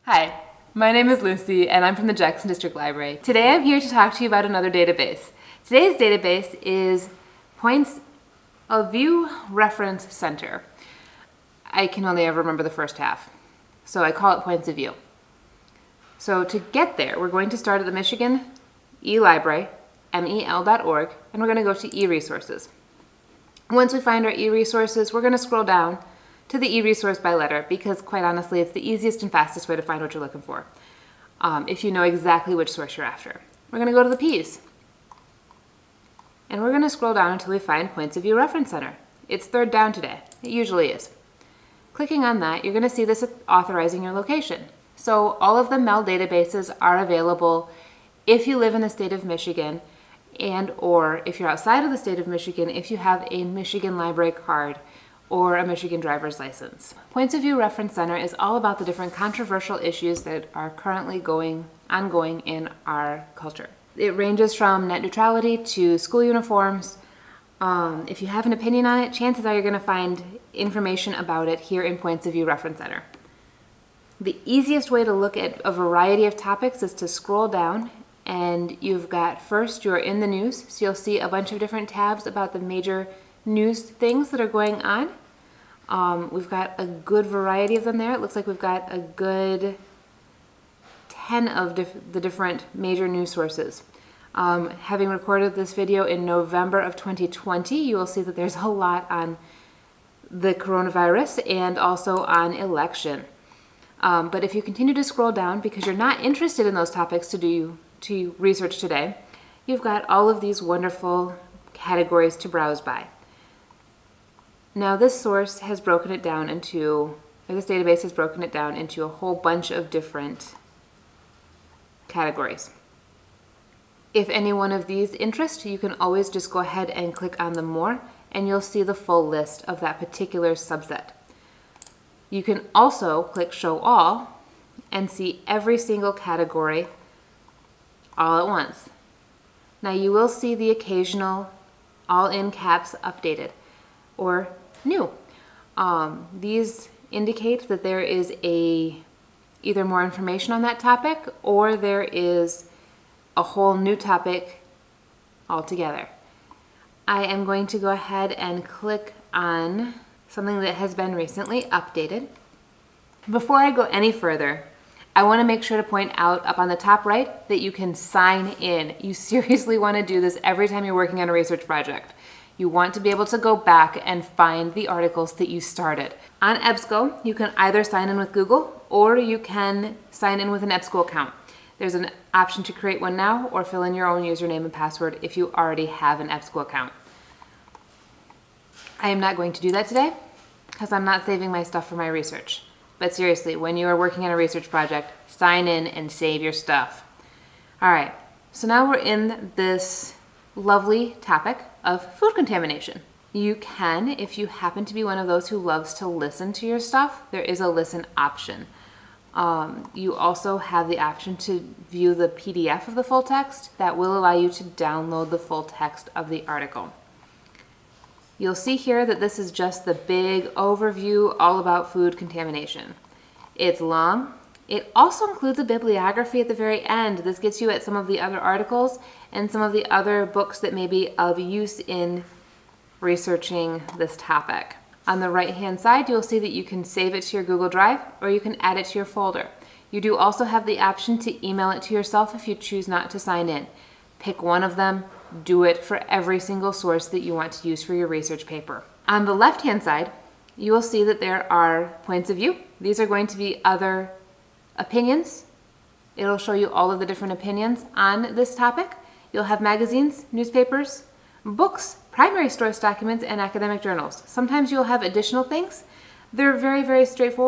Hi, my name is Lucy and I'm from the Jackson District Library. Today I'm here to talk to you about another database. Today's database is Points of View Reference Center. I can only ever remember the first half, so I call it Points of View. So to get there, we're going to start at the Michigan eLibrary, mel.org, and we're going to go to eResources. Once we find our eResources, we're going to scroll down to the eResource by letter because, quite honestly, it's the easiest and fastest way to find what you're looking for if you know exactly which source you're after. We're going to go to the P's. And we're going to scroll down until we find Points of View Reference Center. It's third down today. It usually is. Clicking on that, you're going to see this authorizing your location. So all of the MEL databases are available if you live in the state of Michigan and or if you're outside of the state of Michigan, if you have a Michigan library card or a Michigan driver's license. Points of View Reference Center is all about the different controversial issues that are currently ongoing in our culture. It ranges from net neutrality to school uniforms. If you have an opinion on it, chances are you're going to find information about it here in Points of View Reference Center. The easiest way to look at a variety of topics is to scroll down, and you've got first you're in the news, so you'll see a bunch of different tabs about the major news things that are going on. We've got a good variety of them there. It looks like we've got a good 10 of the different major news sources. Having recorded this video in November of 2020, you will see that there's a lot on the coronavirus and also on election. But if you continue to scroll down because you're not interested in those topics to research today, you've got all of these wonderful categories to browse by. Now this source has broken it down into, or this database has broken it down into a whole bunch of different categories. If any one of these interest, you can always just go ahead and click on the More, and you'll see the full list of that particular subset. You can also click Show All and see every single category all at once. Now you will see the occasional all in caps updated or new. These indicate that there is either more information on that topic or there is a whole new topic altogether. I am going to go ahead and click on something that has been recently updated. Before I go any further, I want to make sure to point out up on the top right that you can sign in. You seriously want to do this every time you're working on a research project. You want to be able to go back and find the articles that you started. On EBSCO, you can either sign in with Google or you can sign in with an EBSCO account. There's an option to create one now or fill in your own username and password if you already have an EBSCO account. I am not going to do that today because I'm not saving my stuff for my research. But seriously, when you are working on a research project, sign in and save your stuff. All right, so now we're in this lovely topic of food contamination. You can, if you happen to be one of those who loves to listen to your stuff, there is a listen option. You also have the option to view the PDF of the full text. That will allow you to download the full text of the article. You'll see here that this is just the big overview all about food contamination. It's long. It also includes a bibliography at the very end. This gets you at some of the other articles and some of the other books that may be of use in researching this topic. On the right-hand side, you'll see that you can save it to your Google Drive or you can add it to your folder. You do also have the option to email it to yourself if you choose not to sign in. Pick one of them. Do it for every single source that you want to use for your research paper. On the left-hand side, you will see that there are points of view. These are going to be other opinions. It'll show you all of the different opinions on this topic. You'll have magazines, newspapers, books, primary source documents, and academic journals. Sometimes you'll have additional things. They're very, very straightforward.